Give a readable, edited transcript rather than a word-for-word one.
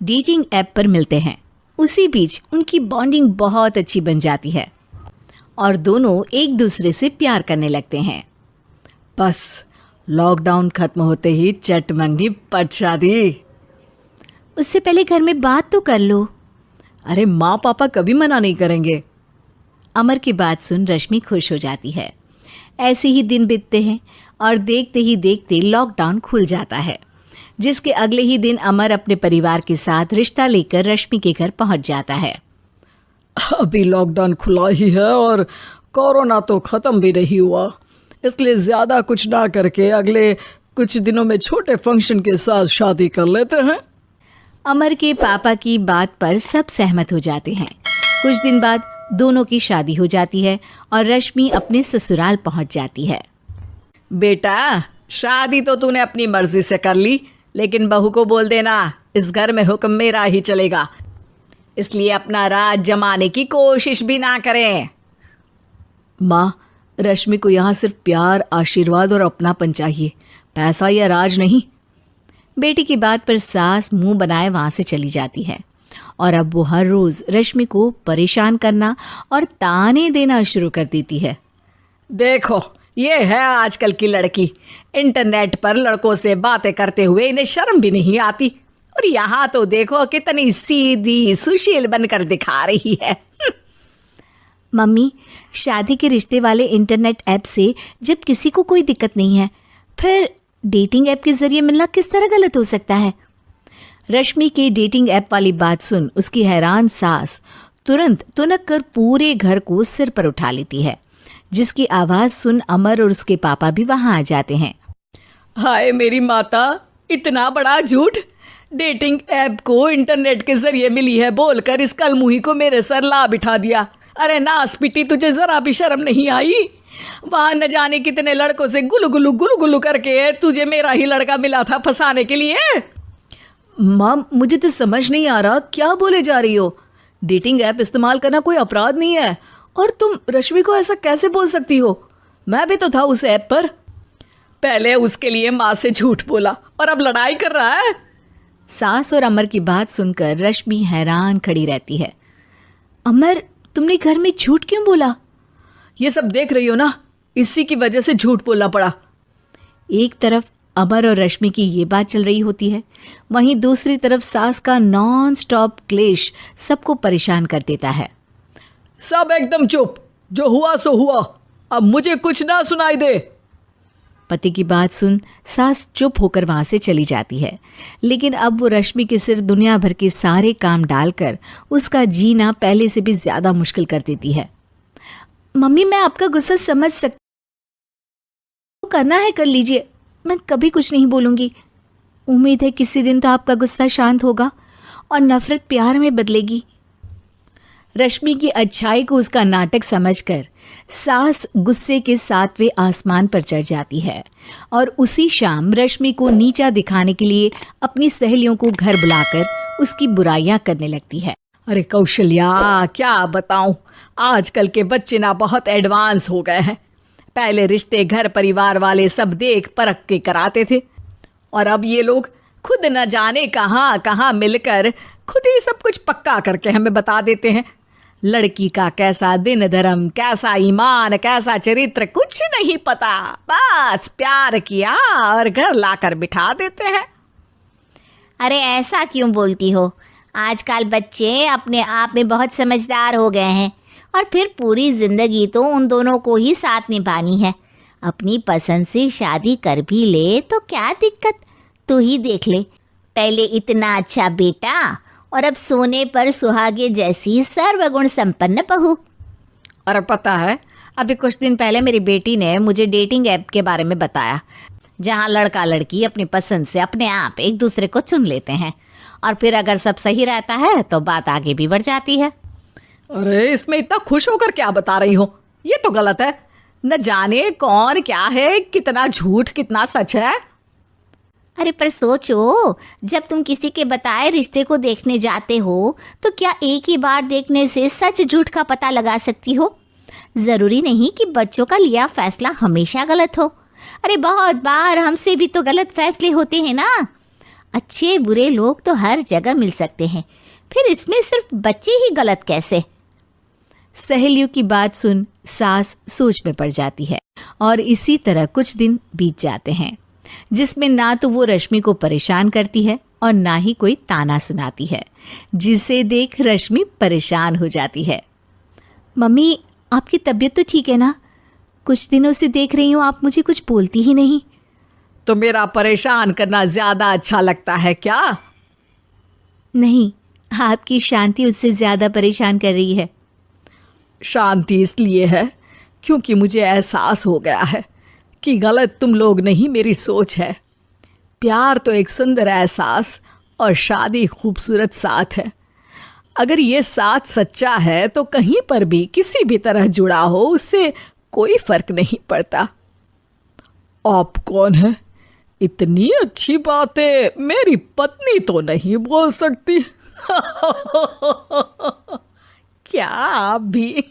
Dating app पर मिलते हैं। उसी बीच उनकी बॉन्डिंग बहुत अच्छी बन जाती है और दोनों एक दूसरे से प्यार करने लगते हैं। बस लॉकडाउन खत्म होते ही चट मंगी पट शादी। उससे पहले घर में बात तो कर लो। अरे माँ पापा कभी मना नहीं करेंगे। अमर की बात सुन रश्मि खुश हो जाती है। ऐसे ही दिन बीतते हैं और देखते ही देखते लॉकडाउन खुल जाता है, जिसके अगले ही दिन अमर अपने परिवार के साथ रिश्ता लेकर रश्मि के घर पहुंच जाता है। अभी लॉकडाउन खुला ही है और कोरोना तो ख़त्म भी नहीं हुआ, इसलिए ज़्यादा कुछ ना करके अगले कुछ दिनों में छोटे फंक्शन के साथ शादी कर लेते हैं। अमर के पापा की बात पर सब सहमत हो जाते हैं। कुछ दिन बाद दोनों की शादी हो जाती है और रश्मि अपने ससुराल पहुंच जाती है। बेटा, शादी तो तूने अपनी मर्जी से कर ली, लेकिन बहू को बोल देना इस घर में हुक्म मेरा ही चलेगा, इसलिए अपना राज जमाने की कोशिश भी ना करें। माँ, रश्मि को यहाँ सिर्फ प्यार, आशीर्वाद और अपनापन चाहिए, पैसा या राज नहीं। बेटी की बात पर सास मुंह बनाए वहां से चली जाती है और अब वो हर रोज रश्मि को परेशान करना और ताने देना शुरू कर देती है। देखो, ये है आजकल की लड़की, इंटरनेट पर लड़कों से बातें करते हुए इन्हें शर्म भी नहीं आती, और यहाँ तो देखो कितनी सीधी सुशील बनकर दिखा रही है। मम्मी, शादी के रिश्ते वाले इंटरनेट ऐप से जब किसी को कोई दिक्कत नहीं है, फिर डेटिंग ऐप के जरिए मिलना किस तरह गलत हो सकता है? रश्मि के डेटिंग ऐप वाली बात सुन उसकी हैरान सास तुरंत तुनक कर पूरे घर को सिर पर उठा लेती है, जिसकी आवाज सुन अमर और उसके पापा भी वहां आ जाते हैं। हाय मेरी माता, इतना बड़ा झूठ! डेटिंग ऐप को इंटरनेट के जरिए मिली है बोलकर इस कलमुही को मेरे सर ला बिठा दिया। अरे नास पिटी, तुझे जरा भी शर्म नहीं आई? वहां न जाने कितने लड़कों से गुलू गुलू करके तुझे मेरा ही लड़का मिला था फंसाने के लिए। माँ, मुझे तो समझ नहीं आ रहा क्या बोले जा रही हो। डेटिंग ऐप इस्तेमाल करना कोई अपराध नहीं है, और तुम रश्मि को ऐसा कैसे बोल सकती हो? मैं भी तो था उस ऐप पर। पहले उसके लिए माँ से झूठ बोला और अब लड़ाई कर रहा है। सास और अमर की बात सुनकर रश्मि हैरान खड़ी रहती है। अमर, तुमने घर में झूठ क्यों बोला? ये सब देख रही हो ना, इसी की वजह से झूठ बोलना पड़ा। एक तरफ अमर और रश्मि की ये बात चल रही होती है, वहीं दूसरी तरफ सास का नॉन स्टॉप क्लेश सबको परेशान कर देता है। सब एकदम चुप, जो हुआ सो हुआ, अब मुझे कुछ ना सुनाई दे। पति की बात सुन सास चुप होकर वहां से चली जाती है, लेकिन अब वो रश्मि के सिर दुनिया भर के सारे काम डालकर उसका जीना पहले से भी ज्यादा मुश्किल कर देती है। मम्मी, मैं आपका गुस्सा समझ सकती हूँ, करना है कर लीजिए, मैं कभी कुछ नहीं बोलूंगी। उम्मीद है किसी दिन तो आपका गुस्सा शांत होगा और नफरत प्यार में बदलेगी। रश्मि की अच्छाई को उसका नाटक समझकर सास गुस्से के 7वें आसमान पर चढ़ जाती है और उसी शाम रश्मि को नीचा दिखाने के लिए अपनी सहेलियों को घर बुलाकर उसकी बुराइयां करने लगती है। अरे कौशल्या, क्या बताऊं, आजकल के बच्चे ना बहुत एडवांस हो गए हैं। पहले रिश्ते घर परिवार वाले सब देख परख के कराते थे, और अब ये लोग खुद न जाने कहाँ कहाँ मिलकर खुद ही सब कुछ पक्का करके हमें बता देते हैं। लड़की का कैसा दिन धर्म, कैसा ईमान, कैसा चरित्र कुछ नहीं पता, बस प्यार किया और घर लाकर बिठा देते हैं। अरे ऐसा क्यों बोलती हो? आजकल बच्चे अपने आप में बहुत समझदार हो गए हैं, और फिर पूरी जिंदगी तो उन दोनों को ही साथ निभानी है। अपनी पसंद से शादी कर भी ले तो क्या दिक्कत? तू ही देख ले, पहले इतना अच्छा बेटा और अब सोने पर सुहागे जैसी सर्वगुण संपन्न बहू। और पता है, अभी कुछ दिन पहले मेरी बेटी ने मुझे डेटिंग ऐप के बारे में बताया, जहाँ लड़का लड़की अपनी पसंद से अपने आप एक दूसरे को चुन लेते हैं, और फिर अगर सब सही रहता है तो बात आगे भी बढ़ जाती है। अरे इसमें इतना खुश होकर क्या बता रही हो? ये तो गलत है। न जाने कौन क्या है, कितना झूठ कितना सच है। अरे पर सोचो, जब तुम किसी के बताए रिश्ते को देखने जाते हो तो क्या एक ही बार देखने से सच झूठ का पता लगा सकती हो? ज़रूरी नहीं कि बच्चों का लिया फैसला हमेशा गलत हो। अरे बहुत बार हमसे भी तो गलत फैसले होते हैं ना। अच्छे बुरे लोग तो हर जगह मिल सकते हैं, फिर इसमें सिर्फ बच्चे ही गलत कैसे? सहेलियों की बात सुन सास सोच में पड़ जाती है और इसी तरह कुछ दिन बीत जाते हैं, जिसमें ना तो वो रश्मि को परेशान करती है और ना ही कोई ताना सुनाती है, जिसे देख रश्मि परेशान हो जाती है। मम्मी, आपकी तबीयत तो ठीक है ना? कुछ दिनों से देख रही हूँ आप मुझे कुछ बोलती ही नहीं। तो मेरा परेशान करना ज्यादा अच्छा लगता है क्या? नहीं, आपकी शांति उससे ज्यादा परेशान कर रही है। शांति इसलिए है क्योंकि मुझे एहसास हो गया है कि गलत तुम लोग नहीं, मेरी सोच है। प्यार तो एक सुंदर एहसास और शादी खूबसूरत साथ है। अगर ये साथ सच्चा है तो कहीं पर भी किसी भी तरह जुड़ा हो, उससे कोई फर्क नहीं पड़ता। आप कौन है? इतनी अच्छी बातें मेरी पत्नी तो नहीं बोल सकती। क्या आप भी?